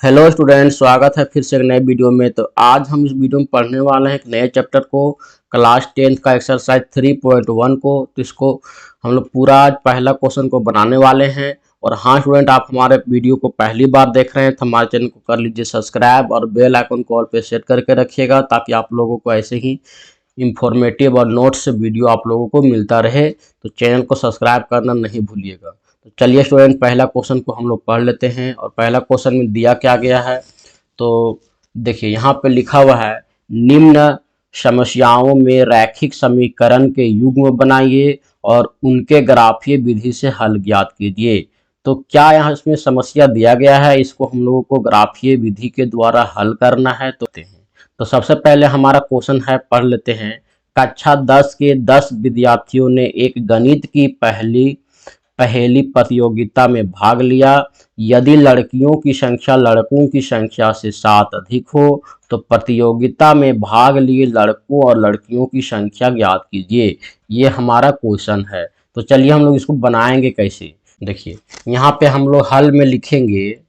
Hello student, स्वागत है फिर से एक नए वीडियो में। तो आज हम इस वीडियो में पढ़ने वाले हैं एक नए चैप्टर को, क्लास 10th का एक्सरसाइज 3.1 को। तो इसको हम लोग पूरा आज पहला क्वेश्चन को बनाने वाले हैं। और हाँ स्टूडेंट, आप हमारे वीडियो को पहली बार देख रहे हैं तो हमारे चैनल को कर लीजिए सब्सक्राइब और बेल आइकन को ऑल पे सेट करके रखिएगा, ताकि आप लोगों को ऐसे ही इंफॉर्मेटिव और नोट्स वीडियो आप लोगों को मिलता रहे। तो चैनल को सब्सक्राइब करना नहीं भूलिएगा। तो चलिए स्टूडेंट, पहला क्वेश्चन को हम लोग पढ़ लेते हैं। और पहला क्वेश्चन में दिया क्या गया है, तो देखिए यहाँ पे लिखा हुआ है, निम्न समस्याओं में रैखिक समीकरण के युग्म बनाइए और उनके ग्राफीय विधि से हल ज्ञात कीजिए। तो क्या यहाँ इसमें समस्या दिया गया है, इसको हम लोगों को ग्राफीय विधि के द्वारा हल करना है। तो सबसे पहले हमारा क्वेश्चन है, पढ़ लेते हैं। कक्षा 10 के 10 विद्यार्थियों ने एक गणित की पहेली प्रतियोगिता में भाग लिया। यदि लड़कियों की संख्या लड़कों की संख्या से 7 अधिक हो तो प्रतियोगिता में भाग लिए लड़कों और लड़कियों की संख्या ज्ञात कीजिए। ये हमारा क्वेश्चन है। तो चलिए हम लोग इसको बनाएंगे कैसे। देखिए यहाँ पे हम लोग हल में लिखेंगे,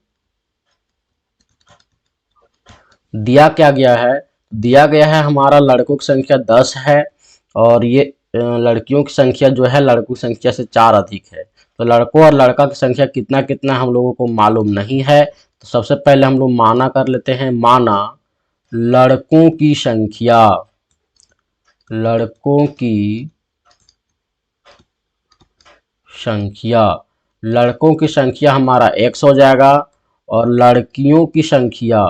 दिया क्या गया है, दिया गया है हमारा लड़कों की संख्या 10 है और ये लड़कियों की संख्या जो है लड़कों की संख्या से 4 अधिक है। तो लड़कों और लड़का की संख्या कितना कितना हम लोगों को मालूम नहीं है। तो सबसे पहले हम लोग माना कर लेते हैं। माना लड़कों की संख्या, लड़कों की संख्या, लड़कों की संख्या हमारा x हो जाएगा और लड़कियों की संख्या,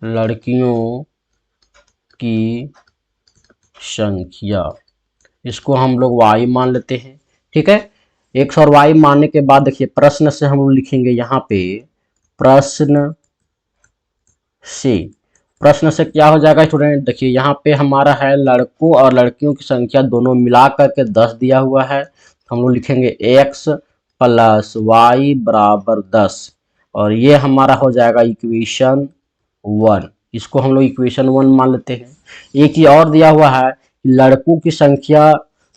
लड़कियों की संख्या, इसको हम लोग y मान लेते हैं। ठीक है, x और y मानने के बाद देखिए प्रश्न से हम लोग लिखेंगे यहाँ पे, प्रश्न से क्या हो जाएगा स्टूडेंट, देखिए यहाँ पे हमारा है लड़कों और लड़कियों की संख्या दोनों मिला करके 10 दिया हुआ है। तो हम लोग लिखेंगे x प्लस वाई बराबर 10 और ये हमारा हो जाएगा इक्वेशन 1। इसको हम लोग इक्वेशन 1 मान लेते हैं। एक ही और दिया हुआ है, लड़कों की संख्या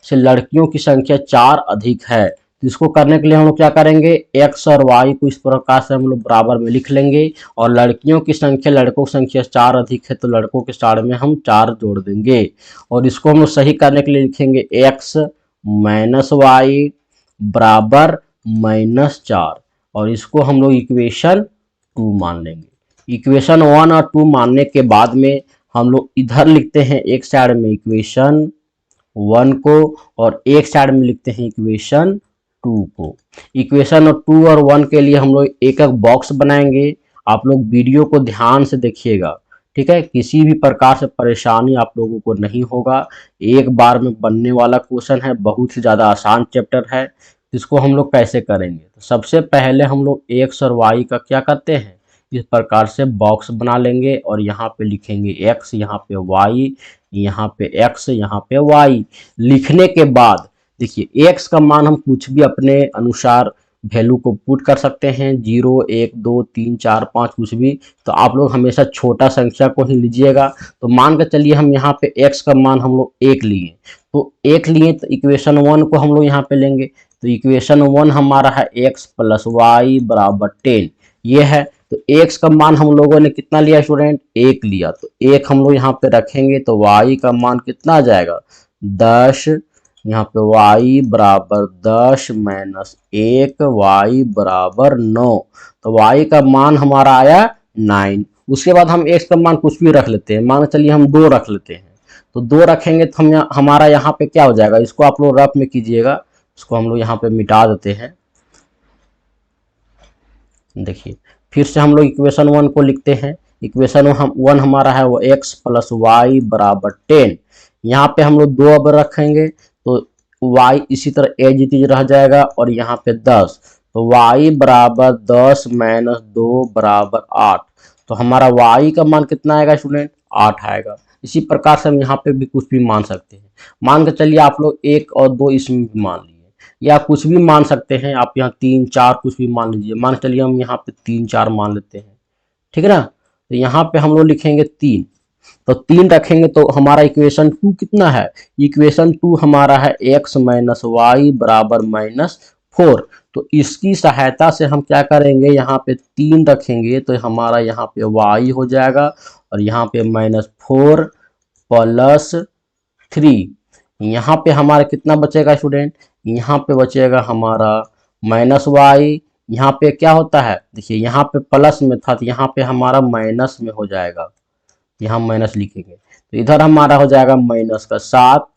से लड़कियों की संख्या 4 अधिक है। तो इसको करने के लिए हम लोग क्या करेंगे, x और y को इस प्रकार से हम लोग बराबर में लिख लेंगे और लड़कियों की संख्या लड़कों की संख्या 4 अधिक है तो लड़कों के साथ में हम 4 जोड़ देंगे और इसको हम लोग सही करने के लिए लिखेंगे x माइनस वाई बराबर -4 और इसको हम लोग इक्वेशन 2 मान लेंगे। इक्वेशन 1 और 2 मानने के बाद में हम लोग इधर लिखते हैं एक साइड में इक्वेशन 1 को और एक साइड में लिखते हैं इक्वेशन 2 को। इक्वेशन 2 और 1 के लिए हम लोग एक एक बॉक्स बनाएंगे। आप लोग वीडियो को ध्यान से देखिएगा, ठीक है, किसी भी प्रकार से परेशानी आप लोगों को नहीं होगा। एक बार में बनने वाला क्वेश्चन है, बहुत ही ज़्यादा आसान चैप्टर है। इसको हम लोग कैसे करेंगे, तो सबसे पहले हम लोग x और y का क्या करते हैं, इस प्रकार से बॉक्स बना लेंगे और यहाँ पे लिखेंगे x, यहाँ पे y, यहाँ पे x, यहाँ पे y। लिखने के बाद देखिए x का मान हम कुछ भी अपने अनुसार वैल्यू को पुट कर सकते हैं, 0 1 2 3 4 5 कुछ भी। तो आप लोग हमेशा छोटा संख्या को ही लीजिएगा। तो मान कर चलिए हम यहाँ पे x का मान हम लोग 1 लिए, तो 1 लिए तो इक्वेशन 1 को हम लोग यहाँ पे लेंगे। तो इक्वेशन 1 हमारा है x प्लस वाई बराबर 10, ये है। तो x का मान हम लोगों ने कितना लिया स्टूडेंट, 1 लिया। तो 1 हम लोग यहाँ पे रखेंगे तो y का मान कितना आ जाएगा, 10। यहाँ पे y बराबर 10 माइनस 1, y बराबर 9। तो y का मान हमारा आया 9। उसके बाद हम x का मान कुछ भी रख लेते हैं, मान चलिए हम 2 रख लेते हैं। तो 2 रखेंगे तो हम हमारा यहाँ पे क्या हो जाएगा, इसको आप लोग रफ में कीजिएगा, इसको हम लोग यहाँ पे मिटा देते हैं। देखिए फिर से हम लोग इक्वेशन 1 को लिखते हैं। इक्वेशन 1 हमारा है वो x प्लस वाई बराबर 10। यहाँ पे हम लोग 2 अब रखेंगे तो y इसी तरह एज इट इज रह जाएगा और यहाँ पे 10। तो y बराबर 10 माइनस 2 बराबर 8। तो हमारा y का मान कितना आएगा स्टूडेंट, 8 आएगा। इसी प्रकार से हम यहाँ पे भी कुछ भी मान सकते हैं। मान के चलिए आप लोग 1 और 2 इसमें भी मान लिए, या कुछ भी मान सकते हैं आप, यहाँ 3 4 कुछ भी मान लीजिए। मान चलिए हम यहाँ पे 3 4 मान लेते हैं, ठीक है ना। तो यहाँ पे हम लोग लिखेंगे 3। तो 3 रखेंगे तो हमारा इक्वेशन 2 कितना है, इक्वेशन 2 हमारा है x माइनस वाई बराबर -4। तो इसकी सहायता से हम क्या करेंगे, यहाँ पे 3 रखेंगे तो हमारा यहाँ पे y हो जाएगा और यहाँ पे -4 प्लस 3। यहाँ पे हमारा कितना बचेगा स्टूडेंट, यहाँ पे बचेगा हमारा -y। यहाँ पे क्या होता है, देखिए यहाँ पे प्लस में था तो यहाँ पे हमारा माइनस में हो जाएगा, यहाँ माइनस लिखेंगे तो इधर हमारा हो जाएगा -7।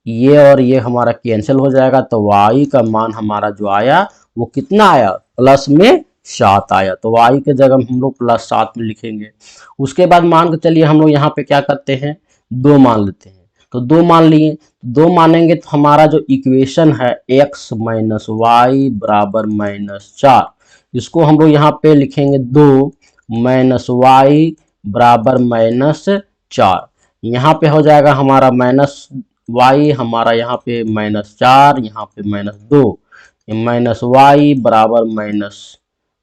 ये और ये हमारा कैंसिल हो जाएगा तो y का मान हमारा जो आया वो कितना आया, प्लस में 7 आया। तो y के जगह हम लोग +7 में लिखेंगे। उसके बाद मान के चलिए हम लोग यहाँ पे क्या करते हैं, 2 मान लेते हैं। तो 2 मान लिए, 2 मानेंगे तो हमारा जो इक्वेशन है x माइनस वाई बराबर -4, इसको हम लोग यहाँ पे लिखेंगे 2 माइनस वाई बराबर -4। यहाँ पे हो जाएगा हमारा -y हमारा यहाँ पे -4, यहाँ पे -2, -y बराबर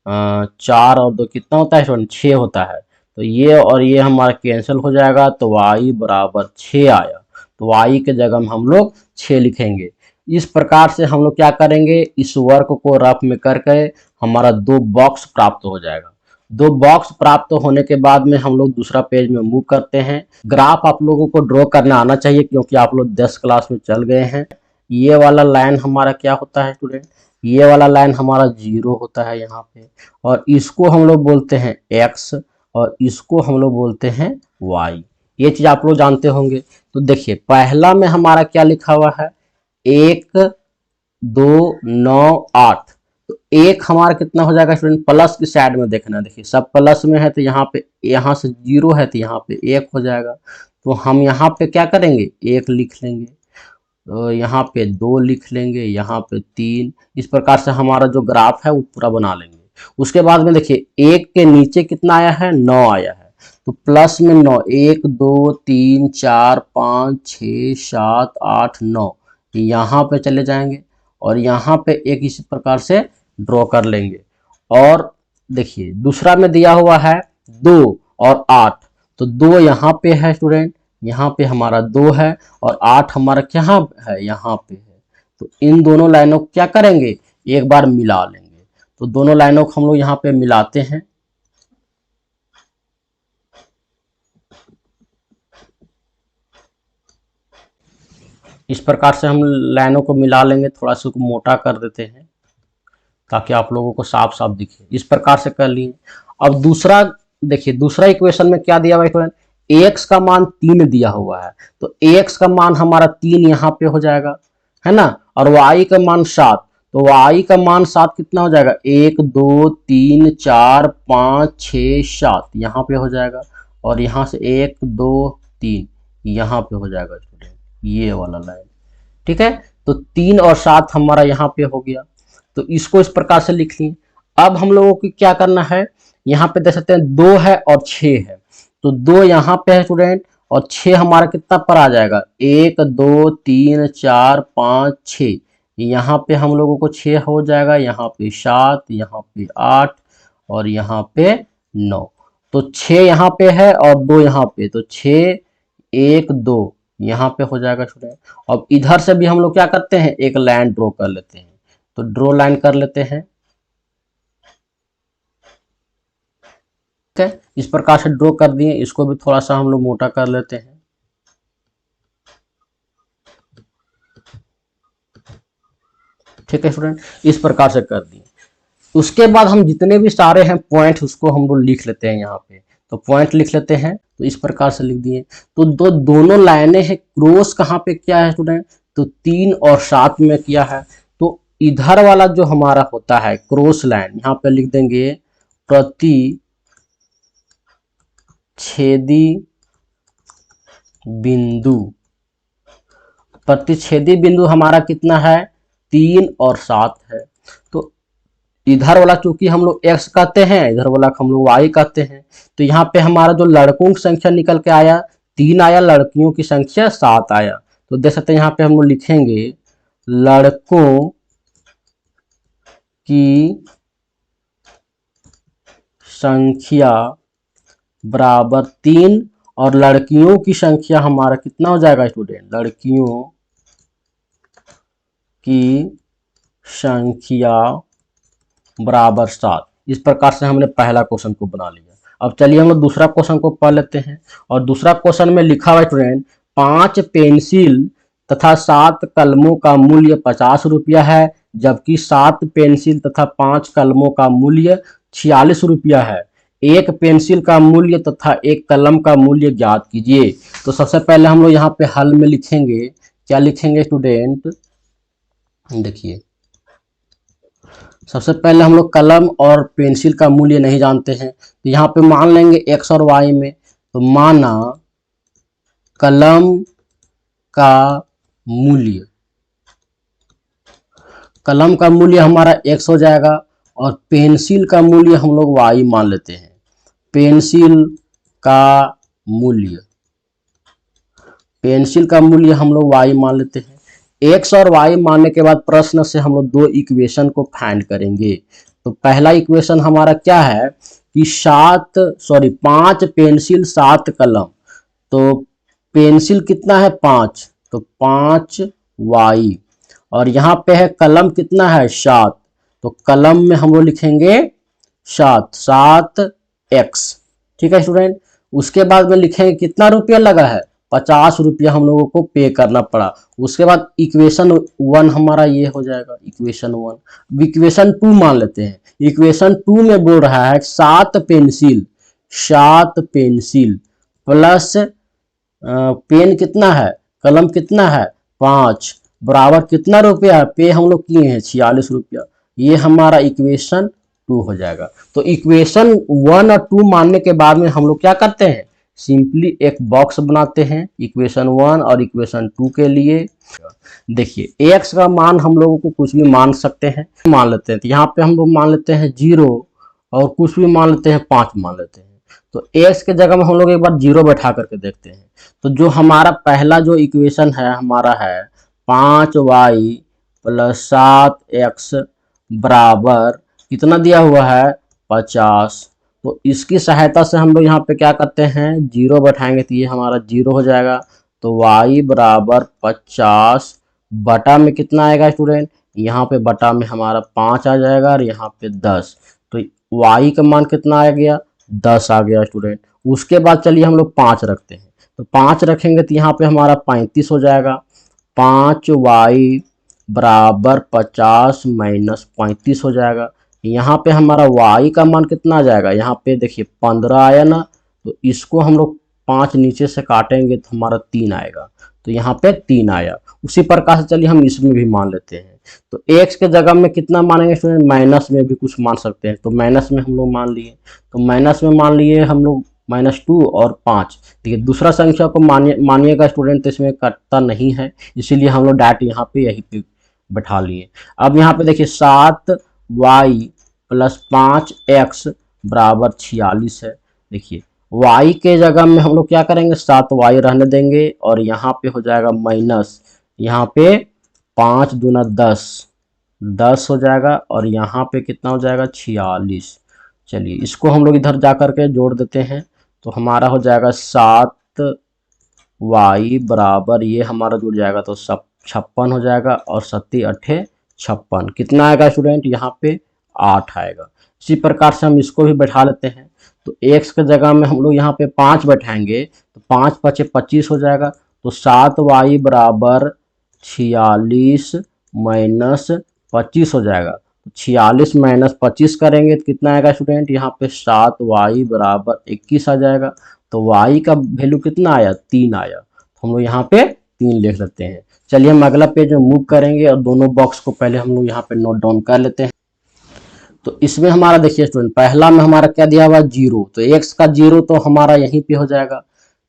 -4 और 2 कितना होता है स्टूडेंट, 6 होता है। तो ये और ये हमारा कैंसिल हो जाएगा तो y बराबर 6 आया। तो y के जगह हम लोग 6 लिखेंगे। इस प्रकार से हम लोग क्या करेंगे, इस वर्क को रफ में करके हमारा 2 बॉक्स प्राप्त हो जाएगा। 2 बॉक्स प्राप्त होने के बाद में हम लोग दूसरा पेज में मूव करते हैं। ग्राफ आप लोगों को ड्रॉ करना आना चाहिए क्योंकि आप लोग 10 क्लास में चल गए हैं। ये वाला लाइन हमारा क्या होता है स्टूडेंट, ये वाला लाइन हमारा 0 होता है यहाँ पे, और इसको हम लोग बोलते हैं x और इसको हम लोग बोलते हैं y। ये चीज आप लोग जानते होंगे। तो देखिए पहला में हमारा क्या लिखा हुआ है, 1 2 9 8। तो 1 हमारा कितना हो जाएगा स्टूडेंट, प्लस की साइड में देखना, देखिए सब प्लस में है तो यहाँ पे, यहाँ से 0 है तो यहाँ पे 1 हो जाएगा। तो हम यहाँ पे क्या करेंगे, 1 लिख लेंगे, तो यहाँ पे 2 लिख लेंगे, यहाँ पे 3। इस प्रकार से हमारा जो ग्राफ है वो पूरा बना लेंगे। उसके बाद में देखिए 1 के नीचे कितना आया है, 9 आया है। तो प्लस में 9, 1 2 3 4 5 6 7 8 9, यहाँ पे चले जाएंगे और यहाँ पे एक इसी प्रकार से ड्रॉ कर लेंगे। और देखिए दूसरा में दिया हुआ है 2 और 8, तो 2 यहाँ पे है स्टूडेंट, यहाँ पे हमारा 2 है और 8 हमारा क्या है, यहाँ पे है। तो इन दोनों लाइनों को क्या करेंगे, एक बार मिला लेंगे। तो दोनों लाइनों को हम लोग यहाँ पे मिलाते हैं। इस प्रकार से हम लाइनों को मिला लेंगे, थोड़ा सा उसको मोटा कर देते हैं ताकि आप लोगों को साफ साफ दिखे। इस प्रकार से कर लिए। अब दूसरा देखिए, दूसरा इक्वेशन में क्या दिया हुआ है, एक्स का मान 3 दिया हुआ है, तो एक्स का मान हमारा 3 यहाँ पे हो जाएगा, है ना, और वाई का मान 7। तो वाई का मान 7 कितना हो जाएगा, 1 2 3 4 5 6 7 यहाँ पे हो जाएगा, और यहाँ से 1 2 3 यहाँ पे हो जाएगा स्टूडेंट, ये वाला लाइन। ठीक है, तो 3 और 7 हमारा यहाँ पे हो गया। तो इसको इस प्रकार से लिख लिए। अब हम लोगों को क्या करना है, यहाँ पे देख सकते हैं 2 है और 6 है, तो 2 यहाँ पे है स्टूडेंट और 6 हमारा कितना पर आ जाएगा, 1 2 3 4 5 6, यहाँ पे हम लोगों को 6 हो जाएगा, यहाँ पे 7, यहाँ पे 8 और यहाँ पे 9। तो 6 यहाँ पे है और 2 यहाँ पे, तो 6 1 2 यहाँ पे हो जाएगा स्टूडेंट। अब इधर से भी हम लोग क्या करते हैं, एक लाइन ड्रॉ कर लेते हैं। तो ड्रॉ लाइन कर लेते हैं। ठीक है, इस प्रकार से ड्रॉ कर दिए। इसको भी थोड़ा सा हम लोग मोटा कर लेते हैं। ठीक है स्टूडेंट, इस प्रकार से कर दिए। उसके बाद हम जितने भी सारे हैं पॉइंट उसको हम लोग लिख लेते हैं यहाँ पे। तो पॉइंट लिख लेते हैं, तो इस प्रकार से लिख दिए। तो दोनों लाइनें हैं, क्रॉस कहाँ पे किया है स्टूडेंट, तो 3 और 7 में किया है। तो इधर वाला जो हमारा होता है क्रॉस लाइन, यहाँ पे लिख देंगे प्रतिच्छेदी बिंदु। प्रतिच्छेदी बिंदु हमारा कितना है, 3 और 7 है। तो इधर वाला चूंकि हम लोग x कहते हैं, इधर वाला हम लोग y कहते हैं। तो यहाँ पे हमारा जो लड़कों की संख्या निकल के आया 3 आया, लड़कियों की संख्या 7 आया। तो देख सकते हैं यहाँ पे हम लोग लिखेंगे लड़कों की संख्या बराबर 3 और लड़कियों की संख्या हमारा कितना हो जाएगा स्टूडेंट, लड़कियों की संख्या बराबर 7। इस प्रकार से हमने पहला क्वेश्चन को बना लिया। अब चलिए हम लोग दूसरा क्वेश्चन को पढ़ लेते हैं। और दूसरा क्वेश्चन में लिखा हुआ है स्टूडेंट, 5 पेंसिल तथा 7 कलमों का मूल्य 50 रुपया है, जबकि 7 पेंसिल तथा 5 कलमों का मूल्य 46 रुपया है। एक पेंसिल का मूल्य तथा एक कलम का मूल्य ज्ञात कीजिए। तो सबसे पहले हम लोग यहाँ पे हल में लिखेंगे, क्या लिखेंगे स्टूडेंट, देखिए सबसे पहले हम लोग कलम और पेंसिल का मूल्य नहीं जानते हैं, तो यहाँ पे मान लेंगे एक्स और वाई में। तो माना कलम का मूल्य, कलम का मूल्य हमारा एक्स हो जाएगा और पेंसिल का मूल्य हम लोग वाई मान लेते हैं। पेंसिल का मूल्य, पेंसिल का मूल्य हम लोग वाई मान लेते हैं। एक्स और वाई मानने के बाद प्रश्न से हम लोग दो इक्वेशन को फाइंड करेंगे। तो पहला इक्वेशन हमारा क्या है कि 5 पेंसिल 7 कलम। तो पेंसिल कितना है 5, तो 5 वाई, और यहाँ पे है कलम कितना है 7, तो कलम में हम लोग लिखेंगे 7 एक्स। ठीक है स्टूडेंट। उसके बाद में लिखेंगे कितना रुपया लगा है, 50 रुपया हम लोगों को पे करना पड़ा। उसके बाद इक्वेशन 1 हमारा ये हो जाएगा, इक्वेशन 1। अब इक्वेशन 2 मान लेते हैं। इक्वेशन 2 में बोल रहा है 7 पेंसिल प्लस पेन कितना है, कलम कितना है 5, बराबर कितना रुपया है, पे हम लोग किए हैं 46 रुपया। ये हमारा इक्वेशन 2 हो जाएगा। तो इक्वेशन 1 और 2 मानने के बाद में हम लोग क्या करते हैं, सिंपली एक बॉक्स बनाते हैं इक्वेशन 1 और इक्वेशन 2 के लिए। देखिए एक्स का मान हम लोगों को कुछ भी मान सकते हैं, मान लेते हैं। तो यहाँ पे हम लोग मान लेते हैं 0 और कुछ भी मान लेते हैं 5 मान लेते हैं। तो एक्स के जगह में हम लोग एक बार 0 बैठा करके देखते हैं। तो जो हमारा पहला जो इक्वेशन है हमारा है 5y प्लस 7x बराबर कितना दिया हुआ है 50। तो इसकी सहायता से हम लोग यहाँ पे क्या करते हैं 0 बैठाएंगे, तो ये हमारा 0 हो जाएगा। तो y बराबर 50 बटा में कितना आएगा स्टूडेंट, यहाँ पे बटा में हमारा 5 आ जाएगा और यहाँ पे 10। तो y का मान कितना आ गया 10 आ गया स्टूडेंट। उसके बाद चलिए हम लोग 5 रखते हैं। तो 5 रखेंगे तो यहाँ पे हमारा 35 हो जाएगा। 5y बराबर 50 माइनस 35 हो जाएगा। यहाँ पे हमारा y का मान कितना आ जाएगा, यहाँ पे देखिए 15 आया ना, तो इसको हम लोग 5 नीचे से काटेंगे तो हमारा 3 आएगा। तो यहाँ पे 3 आया। उसी प्रकार से चलिए हम इसमें भी मान लेते हैं। तो x के जगह में कितना मानेंगे स्टूडेंट, माइनस में भी कुछ मान सकते हैं। तो माइनस में हम लोग मान लिए, तो माइनस में मान लिए हम लोग -2 और 5। देखिए दूसरा संख्या को मानिएगा स्टूडेंट, तो इसमें कटता नहीं है, इसीलिए हम लोग डायरेक्ट यहाँ पे यहीं पे बैठा लिए। अब यहाँ पे देखिए 7y प्लस 5x बराबर 46 है। देखिए y के जगह में हम लोग क्या करेंगे 7y रहने देंगे और यहाँ पे हो जाएगा माइनस, यहाँ पे 5 दूना 10 हो जाएगा और यहाँ पे कितना हो जाएगा 46। चलिए इसको हम लोग इधर जा करके जोड़ देते हैं। तो हमारा हो जाएगा 7y बराबर ये हमारा जुड़ जाएगा तो सब 56 हो जाएगा और 7 8 56 कितना आएगा स्टूडेंट, यहाँ पे 8 आएगा। इसी प्रकार से हम इसको भी बैठा लेते हैं। तो x के जगह में हम लोग यहाँ पे 5 बैठाएंगे तो 5 5 25 हो जाएगा। तो 7y बराबर 46 माइनस 25 हो जाएगा। 46 माइनस 25 करेंगे तो कितना आएगा स्टूडेंट, यहाँ पे 7y बराबर 21 आ जाएगा। तो y का वैल्यू कितना आया 3 आया। तो हम लोग यहाँ पे 3 लिख लेते हैं। चलिए हम अगला पेज में मूव करेंगे और दोनों बॉक्स को पहले हम लोग यहाँ पे नोट डाउन कर लेते हैं। तो इसमें हमारा देखिए स्टूडेंट पहला में हमारा क्या दिया हुआ 0, तो x का 0 तो हमारा यहीं पे हो जाएगा।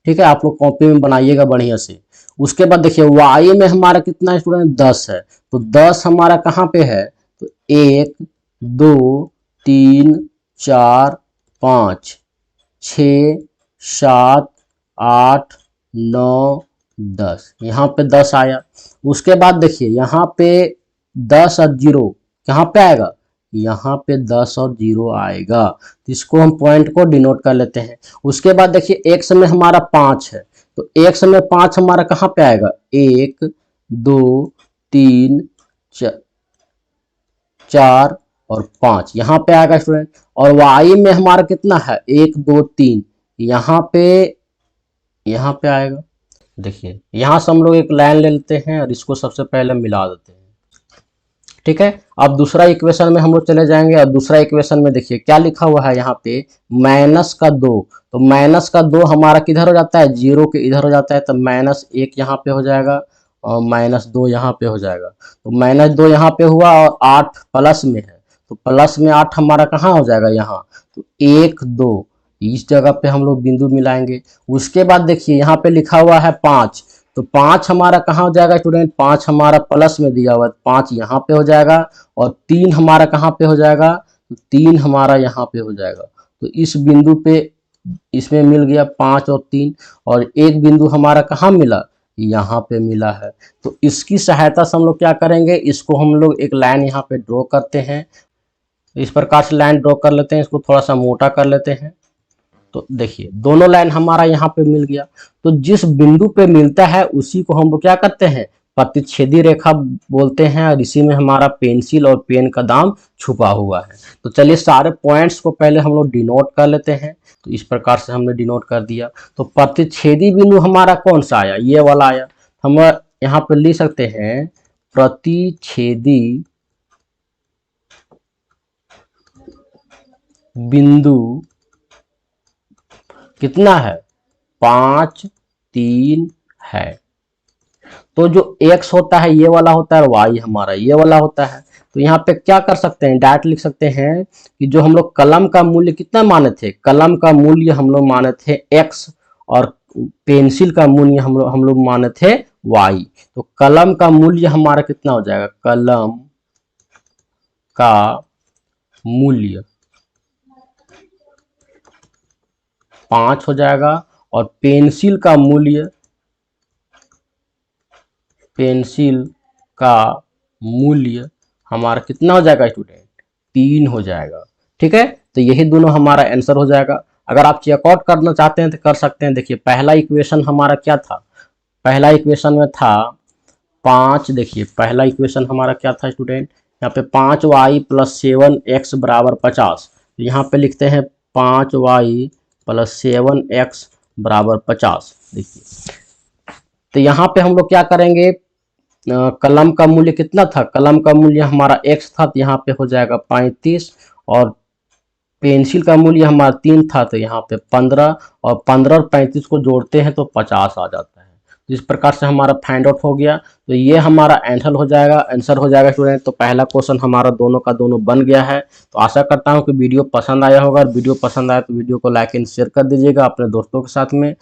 ठीक है, आप लोग कॉपी में बनाइएगा बढ़िया से। उसके बाद देखिए y में हमारा कितना है स्टूडेंट 10 है। तो 10 हमारा कहाँ पे है, तो 1 2 3 4 5 6 7 8 9 10, यहाँ पे 10 आया। उसके बाद देखिए यहाँ पे 10 और 0 कहाँ पे आएगा, यहाँ पे 10 और 0 आएगा, तो इसको हम पॉइंट को डिनोट कर लेते हैं। उसके बाद देखिए एक्स में हमारा 5 है, तो एक्स में 5 हमारा कहाँ पे आएगा, 1 2 3 4 और 5 यहाँ पे आएगा स्टूडेंट। और वाई में हमारा कितना है, 1 2 3 यहाँ पे आएगा। देखिए यहाँ से हम लोग एक लाइन ले लेते हैं और इसको सबसे पहले मिला देते हैं, ठीक है। अब दूसरा इक्वेशन में हम लोग चले जाएंगे और दूसरा इक्वेशन में देखिए क्या लिखा हुआ है यहाँ पे, -2। तो -2 हमारा किधर हो जाता है, 0 के इधर हो जाता है, तो -1 यहाँ पे हो जाएगा और -2 यहाँ पे हो जाएगा। तो -2 यहाँ पे हुआ और 8 प्लस में है, तो प्लस में 8 हमारा कहाँ हो जाएगा यहाँ, तो 1 2 इस जगह पे हम लोग बिंदु मिलाएंगे। उसके बाद देखिए यहाँ पे लिखा हुआ है 5, तो 5 हमारा कहाँ हो जाएगा स्टूडेंट, 5 हमारा प्लस में दिया हुआ है, 5 यहाँ पे हो जाएगा और 3 हमारा कहाँ पे हो जाएगा, तो 3 हमारा यहाँ पे हो जाएगा। तो इस बिंदु पे इसमें मिल गया 5 और 3, और एक बिंदु हमारा कहाँ मिला, यहाँ पे मिला है। तो इसकी सहायता से हम लोग क्या करेंगे, इसको हम लोग एक लाइन यहाँ पे ड्रॉ करते हैं। इस प्रकार से लाइन ड्रॉ कर लेते हैं, इसको थोड़ा सा मोटा कर लेते हैं। तो देखिए दोनों लाइन हमारा यहाँ पे मिल गया। तो जिस बिंदु पे मिलता है उसी को हम लोग क्या करते हैं, प्रतिच्छेदी रेखा बोलते हैं, और इसी में हमारा पेंसिल और पेन का दाम छुपा हुआ है। तो चलिए सारे पॉइंट्स को पहले हम लोग डिनोट कर लेते हैं। तो इस प्रकार से हमने डिनोट कर दिया। तो प्रतिच्छेदी बिंदु हमारा कौन सा आया, ये वाला आया। हम यहाँ पे लिख सकते हैं प्रतिच्छेदी बिंदु कितना है, 5 3 है। तो जो x होता है ये वाला होता है और y हमारा ये वाला होता है। तो यहाँ पे क्या कर सकते हैं, डायरेक्ट लिख सकते हैं कि जो हम लोग कलम का मूल्य कितना माने थे, कलम का मूल्य हम लोग माने थे x और पेंसिल का मूल्य हम लोग माने थे y। तो कलम का मूल्य हमारा कितना हो जाएगा, कलम का मूल्य 5 हो जाएगा और पेंसिल का मूल्य हमारा कितना हो जाएगा स्टूडेंट, 3 हो जाएगा। ठीक है, तो यही दोनों हमारा आंसर हो जाएगा। अगर आप चेकआउट करना चाहते हैं तो कर सकते हैं। देखिए पहला इक्वेशन हमारा क्या था, पहला इक्वेशन में था 5, देखिए पहला इक्वेशन हमारा क्या था स्टूडेंट, यहाँ पे 5y + 7x = 50। यहाँ पे लिखते हैं 5y + 7x = 50। देखिए तो यहाँ पे हम लोग क्या करेंगे, कलम का मूल्य कितना था, कलम का मूल्य हमारा x था, तो यहाँ पे हो जाएगा 35, और पेंसिल का मूल्य हमारा 3 था, तो यहाँ पे 15, और 15 और 35 को जोड़ते हैं तो 50 आ जाता है। तो इस प्रकार से हमारा फाइंड आउट हो गया। तो ये हमारा आंसर हो जाएगा स्टूडेंट। तो पहला क्वेश्चन हमारा दोनों का दोनों बन गया है। तो आशा करता हूँ कि वीडियो पसंद आया होगा, और वीडियो पसंद आया तो वीडियो को लाइक एंड शेयर कर दीजिएगा अपने दोस्तों के साथ में।